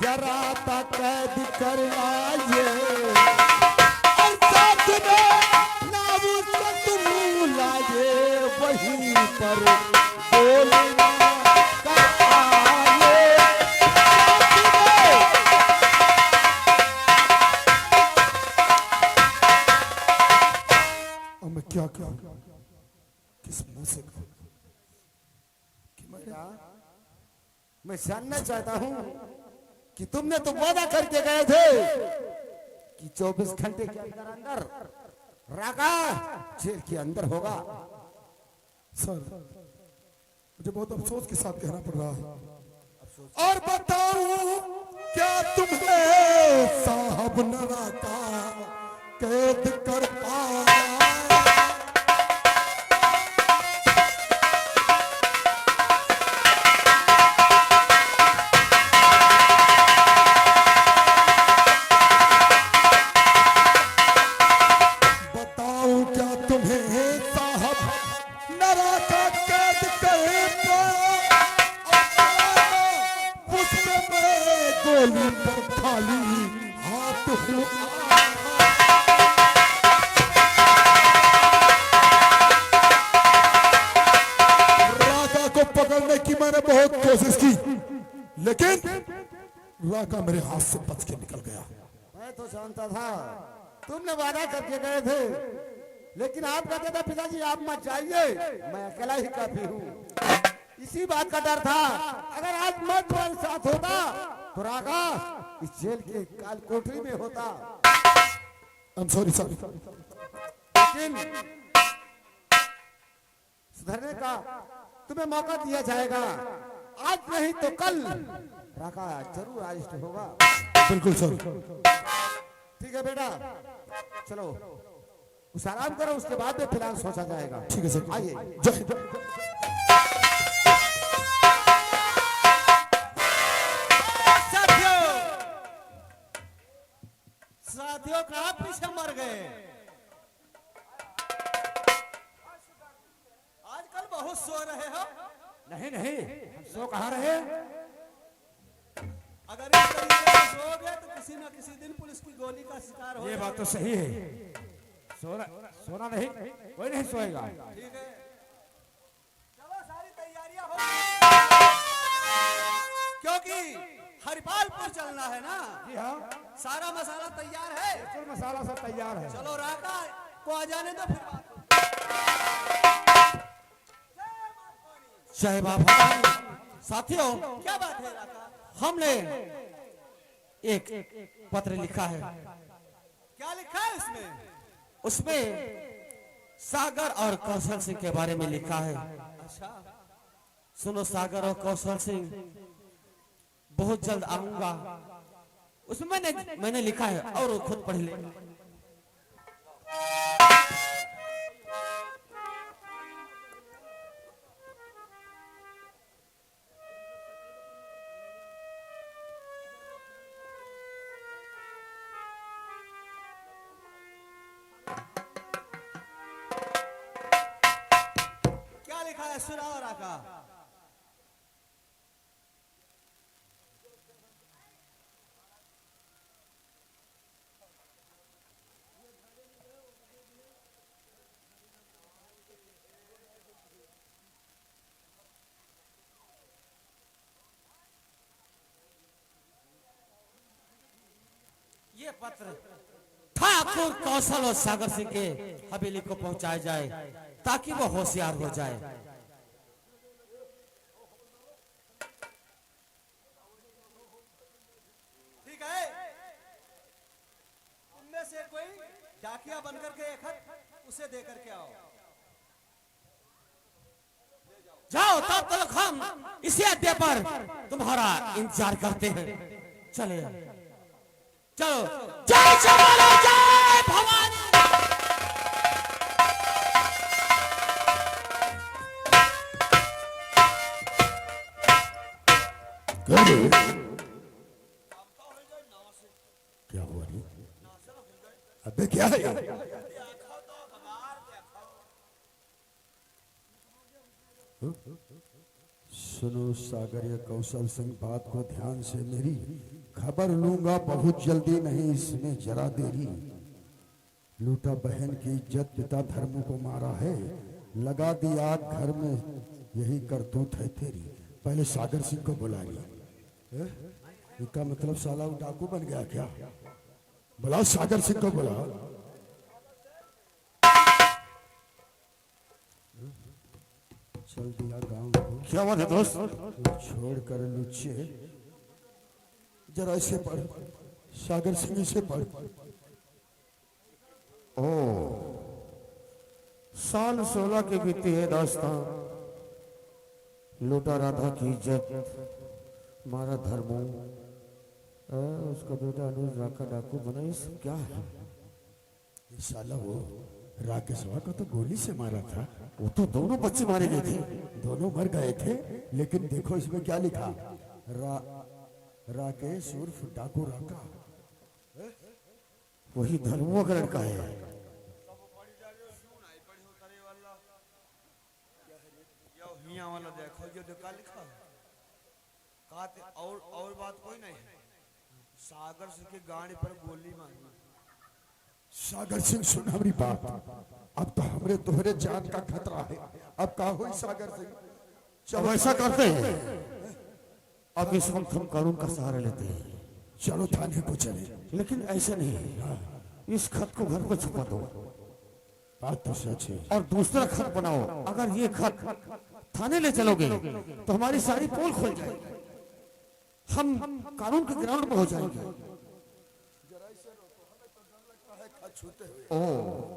क्या रात कैद कर आए और साथ में नामुस तुम लाए वहीं पर बोलना कर आए। अब मैं क्या कहूं, किस मुंह से कहूं कि मैं जानना चाहता हूं कि तुमने तो वादा करके गए थे कि 24 घंटे के अंदर अंदर राका जेल के अंदर होगा। सर मुझे बहुत अफसोस के साथ कहना पड़ रहा है। और बताऊं क्या तुम्हें साहब न राका कैद कर पाया। राका को पकड़ने की मैंने बहुत कोशिश की लेकिन राका मेरे हाथ से बच के निकल गया। मैं तो जानता था तुमने वादा करके गए थे, लेकिन आप कहते थे पिताजी आप मत जाइए, मैं अकेला ही काफी हूँ। इसी बात का डर था, अगर आज मैं तुम्हारे साथ होता तो राका इस जेल के काल कोठरी में होता। I'm sorry sir. लेकिन सुधरने का तुम्हें मौका दिया जाएगा, आज नहीं तो कल राका जरूर अरेस्ट होगा। बिल्कुल सर। ठीक है बेटा, चलो उस आराम करो, उसके बाद में फिलहाल सोचा जाएगा। ठीक है सर, आइए। जय। साथियों कहाँ पीछे मर गए? आजकल बहुत सो रहे हो। नहीं नहीं, हम सो कहाँ रहे। अगर इस तरीके से सोओगे तो किसी न किसी दिन पुलिस की गोली का शिकार हो। ये बात तो सही है, सोना नहीं, कोई नहीं सोएगा। ठीक है, चलो सारी तैयारियां हो गई, क्योंकि हरिपालपुर चलना है ना। जी हाँ, सारा मसाला तैयार है, बिल्कुल मसाला सब तैयार है। चलो राका को आ जाने दो फिर बात। जय बाबा। साथियों क्या बात है राका? हमने एक पत्र लिखा है, क्या लिखा है इसमें? उसमें सागर और कौशल सिंह के बारे में लिखा है। अच्छा, सुनो, सागर और कौशल सिंह बहुत जल्द आऊंगा, उसमें मैंने लिखा है और खुद पढ़ ले। क्या लिखा है सुनाओ राका। ये पत्र ठाकुर कौशल और सागर सिंह के हवेली को पहुंचाया जाए ताकि वो होशियार हो जाए। ठीक है, उनमें से कोई डाकिया बनकर के एक खत उसे दे करके आओ। जाओ, तब तक हम इसी अड्डे पर तुम्हारा इंतजार करते हैं। चले चलो। जय चमारो, जय भवानी। क्या हुआ रे? अबे क्या है यार? सुनो सागर या कौशल सिंह, बात को ध्यान से मेरी खबर लूंगा बहुत जल्दी, नहीं इसमें जरा देरी। लूटा बहन की इज्जत, पिता धर्म को मारा है, लगा दी आग घर में, यही करतूत है तेरी। पहले सागर सिंह को बुला लिया। इसका मतलब साला वो डाकू बन गया क्या? बुलाओ सागर सिंह को बुलाओ। चल दिया गांव को। क्या बात है दोस्त? छोड़ कर लुच्चे, जरा इसे पढ़। सागर सिंह इसे पढ़। ओ साल 16 के बीती है दास्तां, लूटा राधा की इज्जत, मारा धर्मो, उसका बेटा अनुज राका डाकू बना। ये सब क्या है? ये साला वो राकेशवा को तो गोली से मारा था। वो तो दोनों बच्चे मारे गए थे। दोनों मर गए थे, लेकिन देखो इसमें क्या लिखा, राकेश उर्फ डाकू राका। वही धर्मो का लड़का है। वाला देखो जो का लिखा है, कहते और बात कोई नहीं है। सागर सिंह की गाड़ी पर गोली मारी। सागर सिंह सुन हमारी बात, अब तो हमरे तोहरे जान का खतरा है। अब का हुई सागर सिंह? अब ऐसा करते हैं, अब इस वक्त हम कानून का सहारा लेते हैं। चलो थाने को चले। लेकिन ऐसे नहीं, इस खत को घर पर छुपा दो। बात तो सच है। और दूसरा खत बनाओ। अगर ये खत थाने ले चलोगे तो हमारी सारी पोल खुल जाएगी, हम कानून के ग्राउंड पर हो जाएंगे। ओ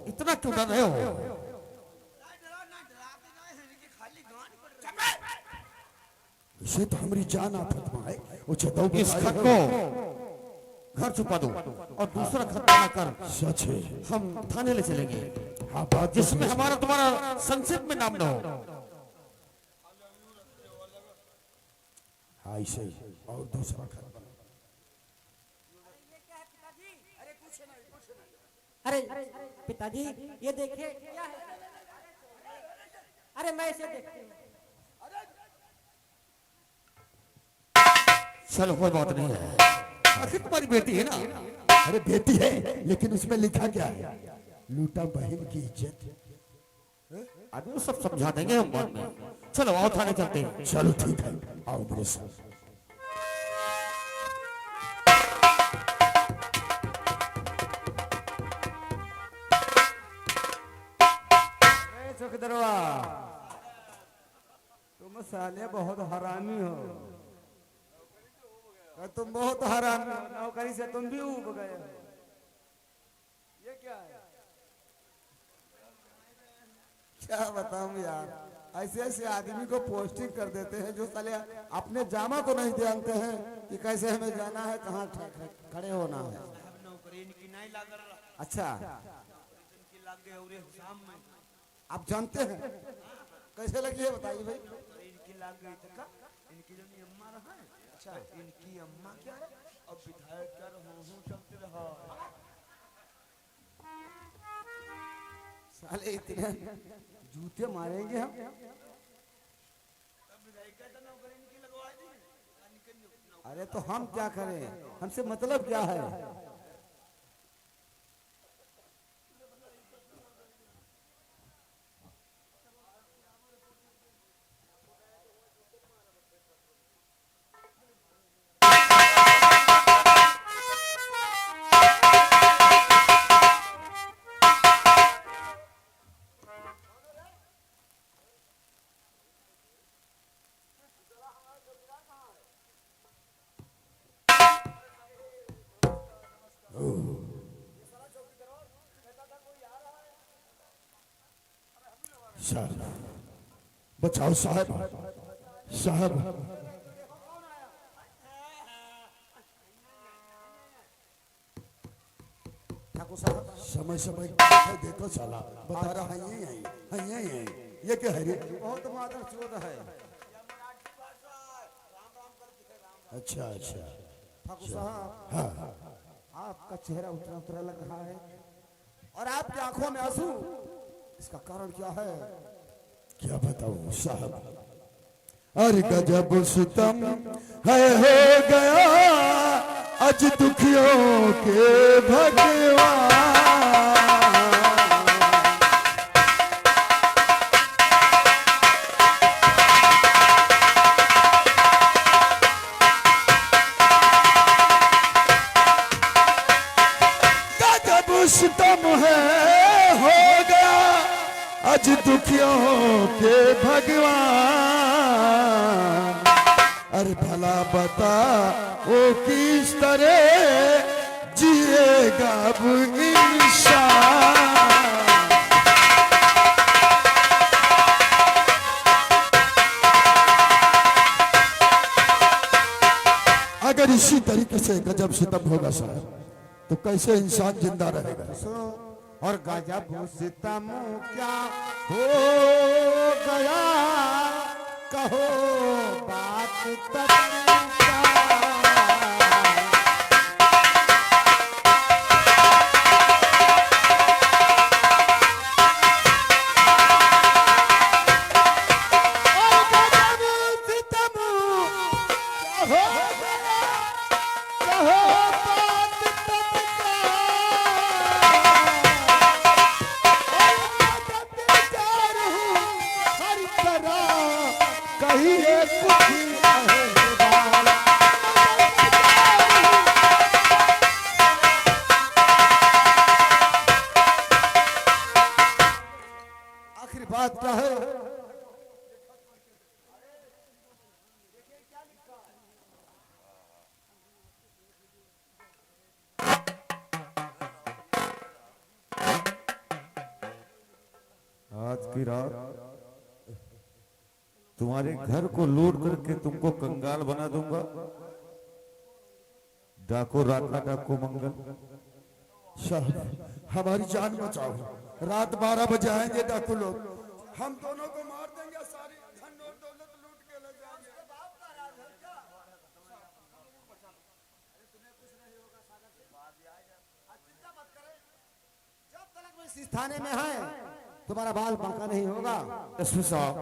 इतना क्यों डर रहे हो? इसे तो हमारी जान आफत में है। वो चताऊ इस खत को घर छुपा दो और दूसरा खत बनाकर सच है, हम थाने ले चलेंगे, हाँ बात तो जिसमें सच है। हमारा तुम्हारा संक्षिप्त में नाम न हो। हाँ इसे और दूसरा खत बना। अरे पिताजी ये देखिए क्या है। अरे मैं इसे देखती हूँ। चलो कोई बात नहीं है, आखिर तुम्हारी बेटी है ना। अरे बेटी है, लेकिन उसमें लिखा क्या है? लूटा बहन की इज्जत। अभी वो सब समझा देंगे हम बाद में। चलो आओ थाने चलते हैं। चलो ठीक है, आओ मेरे साथ। चौकीदारवा, तुम साले बहुत हरामी हो। तुम बहुत हरामी हो, नौकरी से तुम भी उब गए हो। ये क्या है? क्या बताऊं यार, ऐसे ऐसे आदमी को पोस्टिंग कर देते हैं जो साले अपने जामा को नहीं जानते हैं कि कैसे हमें जाना है, कहाँ खड़े होना है। अच्छा आप जानते हैं, कैसे लगी है बताइए भाई। इनकी लाग गई तो इनकी जो अम्मा रहा है, अच्छा इनकी अम्मा क्या है, अब विधायक क्या हो चलते रहा। साले इतने जूते मारेंगे हम। अरे तो हम क्या करें, हमसे मतलब क्या है? साहब बचाओ साहब, साहब ठाकुर साहब समय समय देखो साला बता रहा है ये ये क्या है रे? बहुत मादर चोद है। अच्छा अच्छा ठाकुर साहब हाँ आपका चेहरा उतरा उतरा लग रहा है और आपकी आंखों में आंसू, इसका कारण क्या है? क्या बताऊं साहब, अरे गजब सितम है हो गया आज दुखियों के भगवान। गजब सितम है हो गया आज दुखियों के भगवान। अरे भला बता वो किस तरह जिएगा अब इंसान। अगर इसी तरीके से गजब सितम होगा साहब तो कैसे इंसान जिंदा रहेगा। सुनो, और गजब सितम क्या हो गया, कहो बात तक क्या। और गजब सितम क्या हो गया, कहो बात तक क्या। हर तरह कहिए कुछ अहवाल। आखिरी बात क्या है, आज की रात तुम्हारे घर को लूट करके तुमको कंगाल बना दूंगा। डाको राका डाको मंगल। साहब हमारी जान बचाओ, रात 12 बजे आएंगे डाकू लोग, हम दोनों को मार देंगे, सारी धन और दौलत लूट के ले जाएंगे। जब तक मैं इस थाने में है तुम्हारा बाल बांका नहीं होगा। एसपी साहब,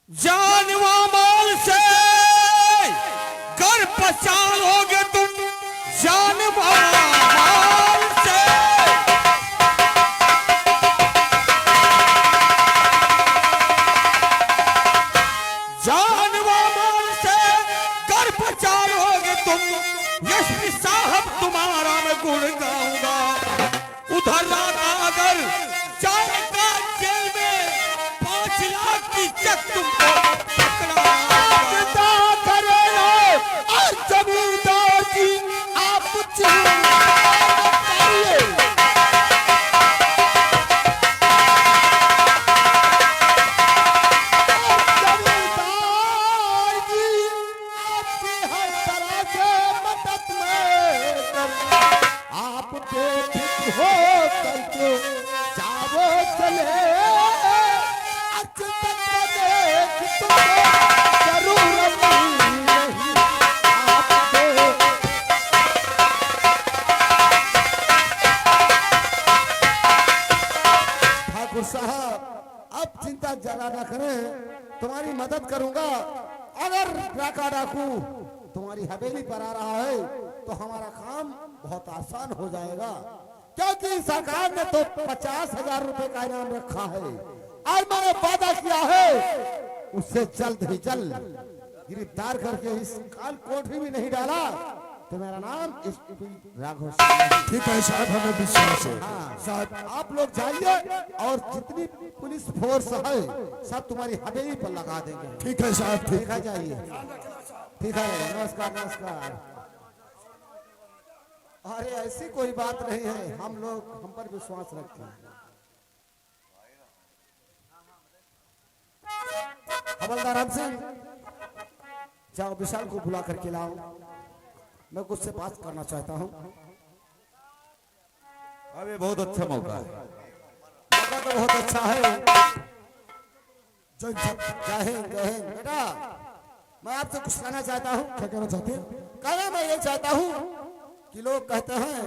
जान व माल से घर पहचानोगे तुम, जान व माल से। जान व माल से घर पहचानोगे तुम। एसपी साहब तुम्हारा मैं गुण गाऊंगा। उधर रात अगर जाएगा जेल में 5 लाख की चेक तुमको पकड़ा करेगा और जमींदार की आप चाहिए। जमींदार की आपकी हर तरह से मदद में आप बेफिक्र हो करके जाओ चले। अच तक देख तुमको जरूरत नहीं आपको। ठाकुर साहब अब चिंता जरा न करें, तुम्हारी मदद करूंगा। अगर डाका डाकू तुम्हारी हवेली पर आ रहा है तो हमारा काम बहुत आसान हो जाएगा, क्योंकि सरकार ने तो 50,000 रुपए का इनाम रखा है और मैंने वादा किया है उससे जल्द ही जल्द गिरफ्तार करके इस काल कोठरी में नहीं डाला तो मेरा नाम एसपी राघव सिंह है। ठीक है साहब, हमें विश्वास है। साहब आप लोग जाइए और जितनी पुलिस फोर्स है सब तुम्हारी हवेली पर लगा देंगे। ठीक है साहब, ठीक देखा जाइए। ठीक है, नमस्कार नमस्कार। अरे ऐसी कोई बात नहीं है, हम लोग हम पर विश्वास रखते हैं। हवलदार हम सिंह, जाओ विशाल को बुला करके लाओ, मैं कुछ से बात करना चाहता हूँ। अब ये बहुत अच्छा मौका है। मौका तो बहुत अच्छा है। जय हिंद। जय हिंद जय हिंद। बेटा मैं आपसे कुछ कहना चाहता हूँ। क्या कहना चाहते हैं? कहना मैं ये चाहता हूँ कि लोग कहते हैं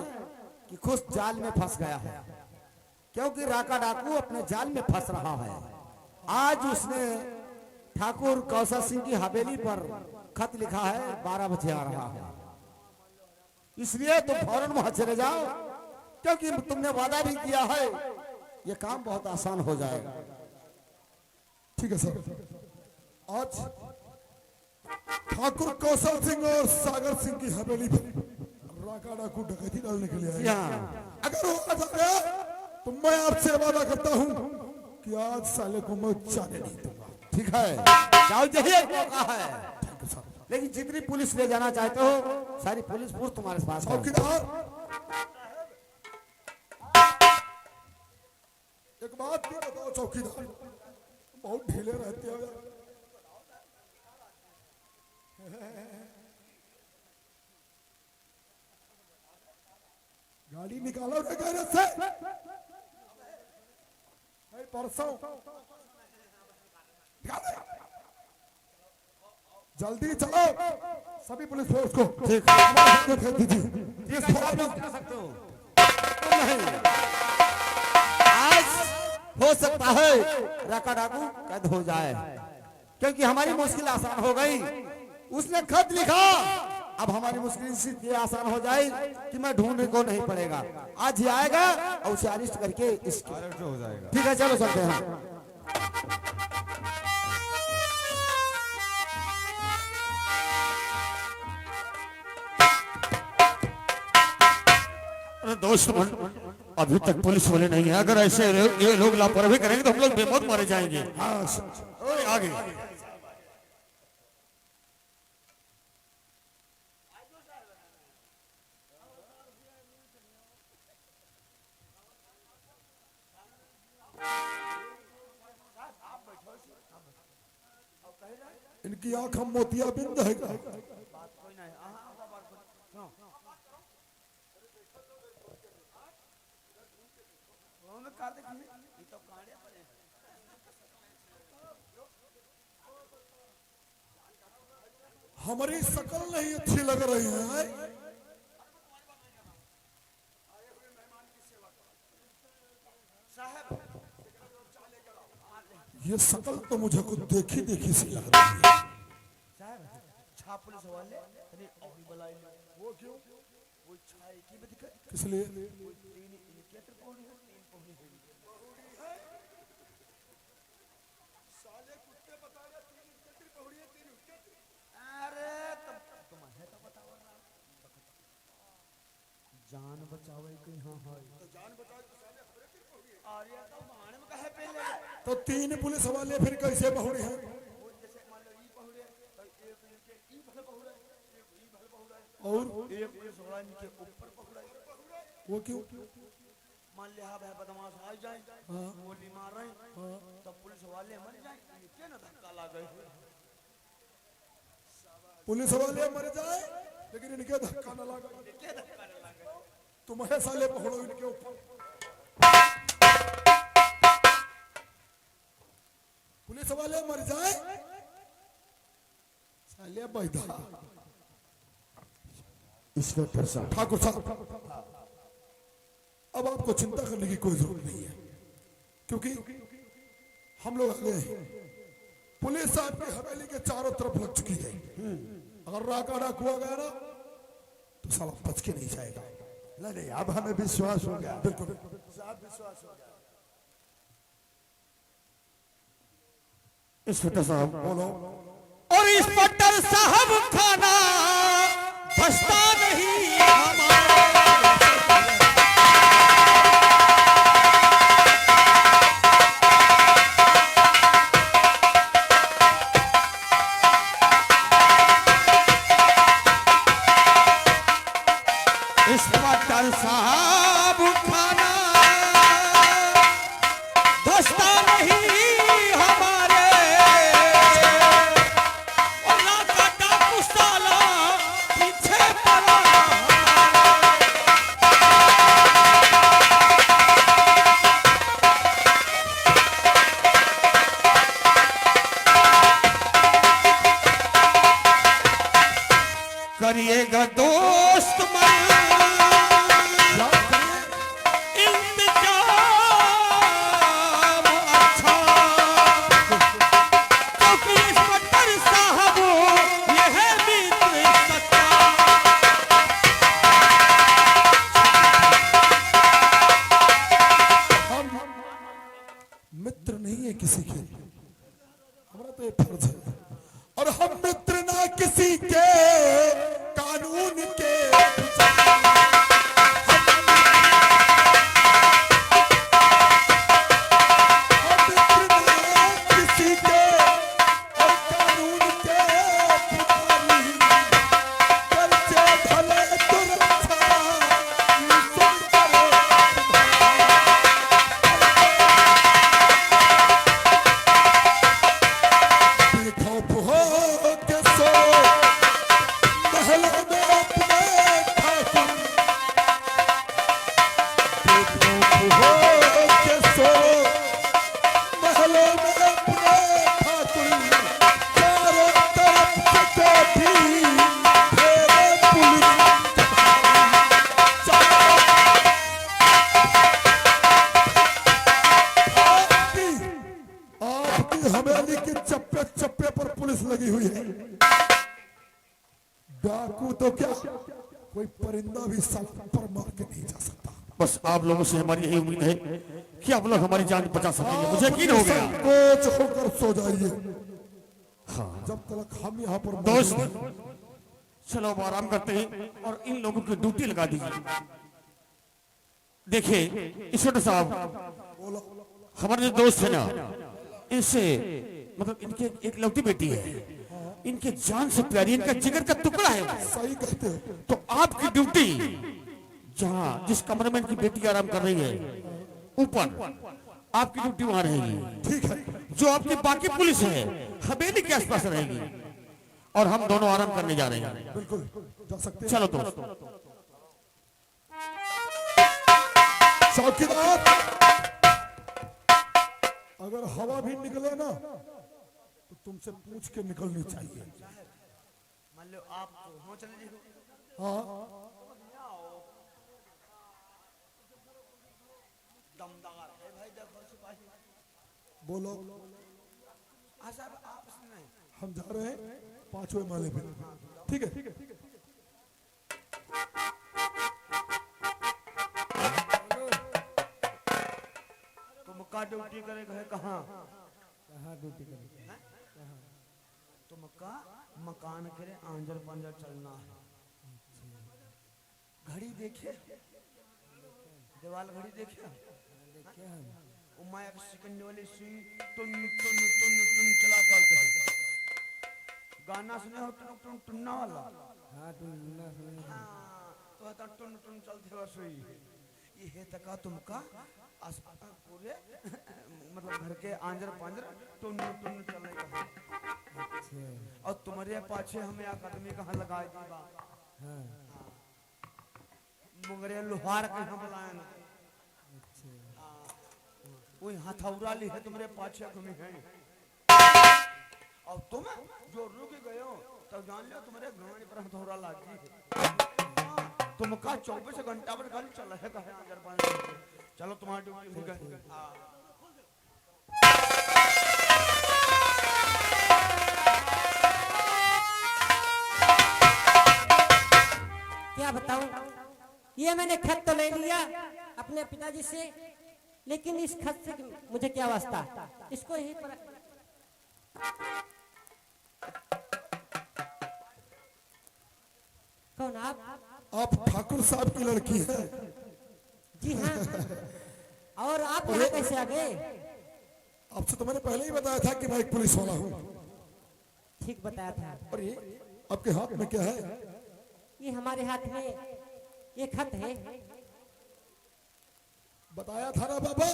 कि खुश जाल में फंस गया है, क्योंकि राका डाकू अपने जाल में फंस रहा है। आज उसने ठाकुर कौशल सिंह की हवेली पर खत लिखा है 12 बजे आ रहा है, इसलिए तुम फौरन वहां चले जाओ, क्योंकि तुमने वादा भी किया है, ये काम बहुत आसान हो जाएगा। ठीक है सर। आज ठाकुर कौशल सिंह और सागर सिंह की हवेली पर राका डाकू डकैती डालने के लिए आए। हाँ। अगर वो आ गया तो मैं आपसे वादा करता हूं कि आज साले को मैं जाने नहीं दूंगा। ठीक है, जाओ, यही एक मौका है। Thank you sir. लेकिन जितनी पुलिस ले जाना चाहते हो, सारी पुलिस फोर्स तुम्हारे पास है। चौकीदार, एक बात भी बताओ चौकीदार, बहुत ढीले रहते हो यार। गाड़ी निकालो रे गैरेज से। नहीं, परसों जल्दी चलो, सभी पुलिस फोर्स को फेंक दीजिए। ये सब आप लोग कर सकते हो। नहीं, आज हो सकता है राका डाकू कैद हो जाए, क्योंकि हमारी मुश्किल आसान हो गई। उसने खत लिखा, अब हमारी मुश्किल इसलिए आसान हो जाए कि मैं ढूंढने को नहीं पड़ेगा। आज ही आएगा और उसे अरेस्ट करके इसकी अरेस्ट हो जाएगा। ठीक है, चलो चलते हैं। अरे दोस्त, अभी तक पुलिस वाले नहीं है। अगर ऐसे ये लोग लापरवाही करेंगे तो हम लोग बेमौत मारे जाएंगे। हाँ ओए, आगे। इनकी आंख हम मोतियाबिंद है क्या? हमारी शकल नहीं अच्छी लग रही है। ये शकल तो मुझे कुछ देखी देखी सी लग रही है। पुलिस वाले तनी और बुलाई ले। वो क्यों? वो छाई की दिक्कत किस लिए? तीन इनके तो पौड़ी है, तीन पौड़ी है। साले कुत्ते बता रहे तीन इनके पौड़ी है, तीन उसके। अरे तुम है तो बताओ ना। जान बचावे कि हां हां तो जान बचाओ तो साले हमरे की पौड़ी है। अरे तो मान में कहे पहले तो तीन पुलिस वाले फिर कैसे बहुड़े हैं? और एक पुलिस वाला इनके ऊपर पकड़ा है। वो क्यों? मान लिया है बदमाश आ जाए, गोली मार रहे तब पुलिस वाले मर जाए, इनके ना धक्का लगे। पुलिस वाले मर जाए लेकिन इनके धक्का न लगे। तुम्हें साले पकड़ो इनके ऊपर। पुलिस वाले मर जाए साले बैठा। इंस्पेक्टर साहब, ठाकुर साहब, अब आपको चिंता करने की कोई जरूरत नहीं है, क्योंकि हम लोग आ गए हैं। पुलिस आपकी हवेली के चारों तरफ लग चुकी है। अगर राका डाकू आ गया ना तो साला बच के नहीं जाएगा। नहीं, अब हमें विश्वास हो गया। बिल्कुल साहब विश्वास हो गया। इंस्पेक्टर साहब, बोलो। और इंस्पेक्टर साहब खाना धसता नहीं हमारा। इंस्पेक्टर साहब खाना धसता नहीं हमारे। और राका डाकू साला पीछे पड़ा। करिएगा दोस्त इंतजाम अच्छा, क्योंकि इंस्पेक्टर साहब ये है महलों में अपने ठाकुर हो के सो, महलों में अपने ठाकुर चारों तरफ से कोठी फेरे पुलिस आपकी हवेली की चप्पे चप्पे पर पुलिस लगी हुई है। डाकू तो क्या कोई परिंदा भी सड़क पर मार के नहीं जा सकता। बस आप लोगों से हमारी यही उम्मीद है कि आप लोग हमारी जान बचा सकेंगे। मुझे यकीन हो गया। संकोच होकर सो जाइए। हाँ, जब तक हम यहाँ पर दोस्त, मौजूद हैं। चलो अब आराम करते हैं और इन लोगों की ड्यूटी लगा दीजिए। देखिए इंस्पेक्टर साहब, हमारे जो दोस्त है ना, इनसे मतलब इनके एक लौती बेटी है, इनके जान से प्यारी, इनका जिगर का टुकड़ा है वो। सही कहते हो। तो आपकी ड्यूटी जहाँ जिस कमरे में इनकी बेटी आराम कर रही है ऊपर, आपकी ड्यूटी वहां रहेगी। ठीक है। जो आपकी बाकी पुलिस है हवेली के आसपास रहेगी और हम दोनों आराम करने जा रहे हैं। बिल्कुल जा सकते हैं। चलो दोस्त। चौकीदार, अगर हवा भी निकले ना तो तुमसे पूछ के निकलनी चाहिए। मान लो आप हो चले जी। हाँ, दमदार है भाई, देखो सिपाही। बोलो। हाँ साहब, आप नहीं। हम जा रहे हैं 5वें माले पे। ठीक है। तुम का ड्यूटी करेगा है कहाँ? कहाँ ड्यूटी करेंगे? तुम का मकान करे आंजर पंजर चलना है। घड़ी देखे, दीवाल घड़ी देखे, उमा एक सेकंड वाली सुई टुन टुन टुन टुन चला करते हैं। गाना सुने हो टुन टुन टुन्ना वाला? हाँ टुन्ना सुने। हाँ, तो था टुन टुन चलते हुआ सुई। ये है तका तुमका अस्पताल पूरे मतलब घर के आंजर पांजर टुन टुन चलने का। और तुम्हारे पाछे हमें आदमी कहाँ लगाए दी बा? हाँ। मुंगरे लोहार कहाँ बुलाए ना? कोई हथौड़ा ली है तुम्हारे पाछे घूमी है। और तुम जो रुक गए हो तब जान लो तुम्हारे घाणी पर हथौड़ा लागी। तुम का 24 घंटा पर गाड़ी चल है कहे आंजर पांजर। चलो तुम्हारी ड्यूटी हो गई। क्या बताऊं, ये मैंने खत तो ले लिया अपने पिताजी से, लेकिन इस खत से मुझे क्या वास्ता? इसको यहीं पर कौन आप ठाकुर साहब की लड़की है? जी हाँ। और आप यहाँ कैसे आ गए? आपसे तो मैंने पहले ही बताया था कि मैं एक पुलिस वाला हूँ। ठीक बताया था। और ये आपके हाथ में क्या है? ये हमारे हाथ में ये खत है। बताया था ना बाबा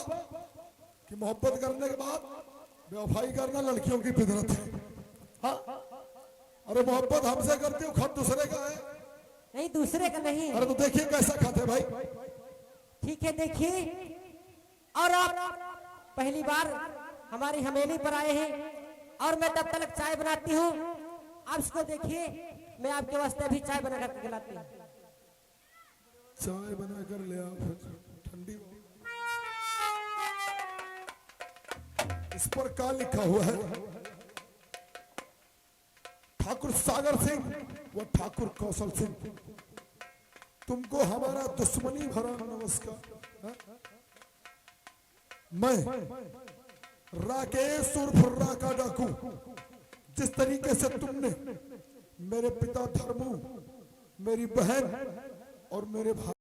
कि मोहब्बत करने के बाद बेवफाई करना लड़कियों की फितरत है। हाँ? अरे मोहब्बत हमसे करती हो, खत दूसरे का है। नहीं, दूसरे का नहीं। अरे तो देखिए कैसा खत है भाई। ठीक है, देखिए। और आप पहली बार हमारी हवेली पर आए हैं और मैं तब तक चाय बनाती हूँ। आप इसको देखिए, मैं आपके वास्ते भी चाय बना कर खिलाती हूँ। चाय बना कर ले आओ, ठंडी। इस पर क्या लिखा हुआ है? ठाकुर सागर सिंह व ठाकुर कौशल सिंह, तुमको हमारा दुश्मनी भरा नमस्कार। मैं राकेश उर्फ राका डाकू, जिस तरीके से तुमने मेरे पिता धर्मू, मेरी बहन और मेरे भाई